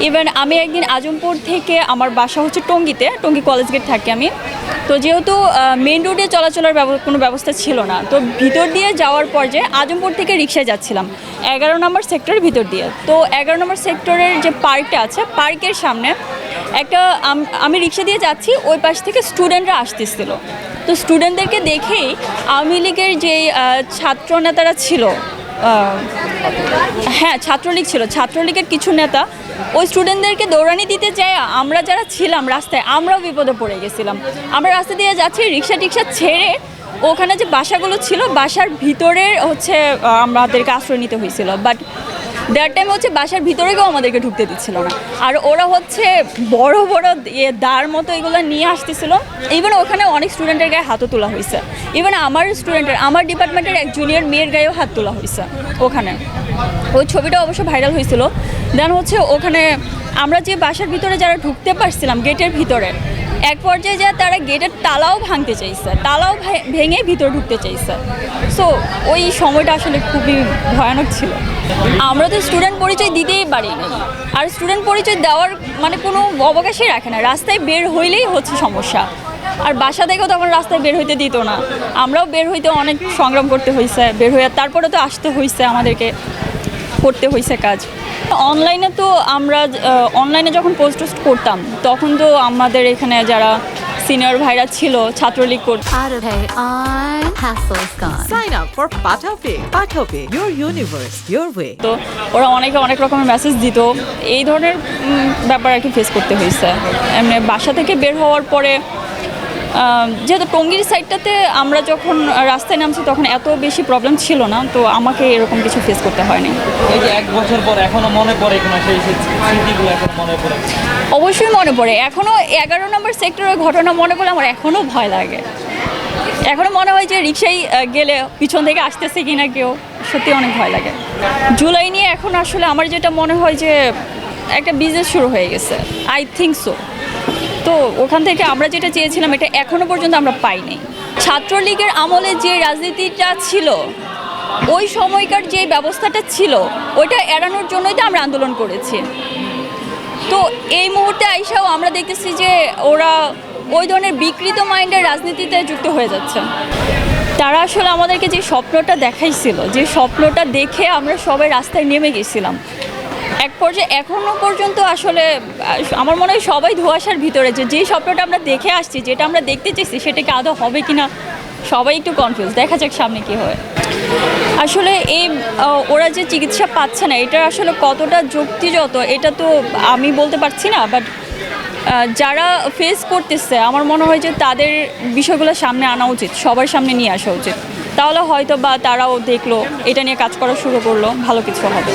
Even আমি একদিন আজমপুর থেকে, আমার বাসা হচ্ছে টঙ্গীতে, টঙ্গী কলেজ গেট থাকি আমি। তো যেহেতু মেন রোডে চলাচলের কোনো ব্যবস্থা ছিল না, তো ভিতর দিয়ে যাওয়ার পর যে আজমপুর থেকে রিক্সায় যাচ্ছিলাম 11 নম্বর সেক্টরের ভিতর দিয়ে। তো 11 নম্বর সেক্টরের যে পার্কটা আছে, পার্কের সামনে একটা আমি রিক্সা দিয়ে যাচ্ছি, ওই পাশ থেকে স্টুডেন্টরা আসতেছিল। তো স্টুডেন্টদেরকে দেখেই আওয়ামী লীগের যে ছাত্র নেতারা ছিল, হ্যাঁ ছাত্রলীগ ছিল, ছাত্রলীগের কিছু নেতা ওই স্টুডেন্টদেরকে দৌড়ানি দিতে চায়। আমরা যারা ছিলাম রাস্তায়, আমরাও বিপদে পড়ে গেছিলাম। আমরা রাস্তা দিয়ে যাচ্ছি, রিক্সা টিক্সা ছেড়ে ওখানে যে বাসাগুলো ছিল, বাসার ভিতরে হচ্ছে আমাদেরকে আশ্রয় নিতে হয়েছিল। বাট দেয়ার টাইম হচ্ছে বাসার ভিতরে গিয়েও আমাদেরকে ঢুকতে দিচ্ছিল না। আর ওরা হচ্ছে বড় বড় দাঁড় মতো এগুলো নিয়ে আসতেছিল। ইভেন ওখানে অনেক স্টুডেন্টের গায়ে হাতও তোলা হয়েছে। ইভেন আমার ডিপার্টমেন্টের এক জুনিয়র মেয়ের গায়েও হাত তোলা হয়েছে ওখানে। ওই ছবিটা অবশ্য ভাইরাল হয়েছিল। দেন হচ্ছে ওখানে আমরা যে বাসার ভিতরে যারা ঢুকতে পারছিলাম গেটের ভিতরে, এক পর্যায়ে যা তারা গেটের তালাও ভাঙতে চাইছে, তালাও ভেঙে ভিতরে ঢুকতে চাইছে। সো ওই সময়টা আসলে খুবই ভয়ানক ছিল। আমরা তো স্টুডেন্ট পরিচয় দিতেই পারি না, আর স্টুডেন্ট পরিচয় দেওয়ার মানে কোনো অবকাশই রাখে না। রাস্তায় বের হইলেই হচ্ছে সমস্যা। আর বাসা থেকেও তখন রাস্তায় বের হইতে দিত না। আমরাও বের হইতে অনেক সংগ্রাম করতে হয়েছে, বের হয়ে তারপরে তো আসতে হয়েছে, আমাদেরকে করতে হয়েছে কাজ। অনলাইনে তো আমরা অনলাইনে যখন পোস্ট করতাম, তখন তো আমাদের এখানে যারা সিনিয়র ভাইরা ছিল ছাত্রলীগ করত। Sign up for Patape. Patape, your universe, your way. তো ওরা অনেক রকমের মেসেজ দিত, এই ধরনের ব্যাপার আর কি ফেস করতে হয়েছে। এমনি বাসা থেকে বের হওয়ার পরে যেহেতু টঙ্গীর সাইডটাতে আমরা যখন রাস্তায় নামছি তখন এত বেশি প্রবলেম ছিল না, তো আমাকে এরকম কিছু ফেস করতে হয়নি। এই যে 1 বছর পর এখনো মনে পড়ে কিনা সেই স্মৃতিগুলো এখন মনে পড়ে? অবশ্যই মনে পড়ে। এখনও 11 নম্বর সেক্টরের ঘটনা মনে পড়লে আমার এখনও ভয় লাগে। এখনও মনে হয় যে রিক্সায় গেলে পিছন থেকে আসতেছে কিনা কেউ, সত্যি অনেক ভয় লাগে। জুলাই নিয়ে এখন আসলে আমার যেটা মনে হয় যে একটা বিজনেস শুরু হয়ে গেছে, আই থিঙ্ক সো। তো ওখান থেকে আমরা যেটা চেয়েছিলাম এটা এখনও পর্যন্ত আমরা পাইনি। ছাত্রলীগের আমলে যে রাজনীতিটা ছিল, ওই সময়কার যে ব্যবস্থাটা ছিল, ওইটা এড়ানোর জন্যই তো আমরা আন্দোলন করেছি। তো এই মুহূর্তে আইসাও আমরা দেখতেছি যে ওরা ওই ধরনের বিকৃত মাইন্ডের রাজনীতিতে যুক্ত হয়ে যাচ্ছে। তারা আসলে আমাদেরকে যে স্বপ্নটা দেখাইছিল, যে স্বপ্নটা দেখে আমরা সবাই রাস্তায় নেমে গেছিলাম, এক পর্যায়ে এখনও পর্যন্ত আসলে আমার মনে হয় সবাই ধোঁয়াশার ভিতরে, যে স্বপ্নটা আমরা দেখে আসছি, যেটা আমরা দেখতে চেয়েছি, সেটাকে আদৌ হবে কি না সবাই একটু কনফিউজ। দেখা যাক সামনে কী হয়। আসলে এই ওরা যে চিকিৎসা পাচ্ছে না, এটা আসলে কতটা যুক্তিযুক্ত এটা তো আমি বলতে পারছি না। বাট যারা ফেস করতেছে, আমার মনে হয় যে তাদের বিষয়গুলো সামনে আনা উচিত, সবার সামনে নিয়ে আসা উচিত। তাহলে হয়তো বা তারাও দেখলো, এটা নিয়ে কাজ করা শুরু করলো, ভালো কিছু হবে।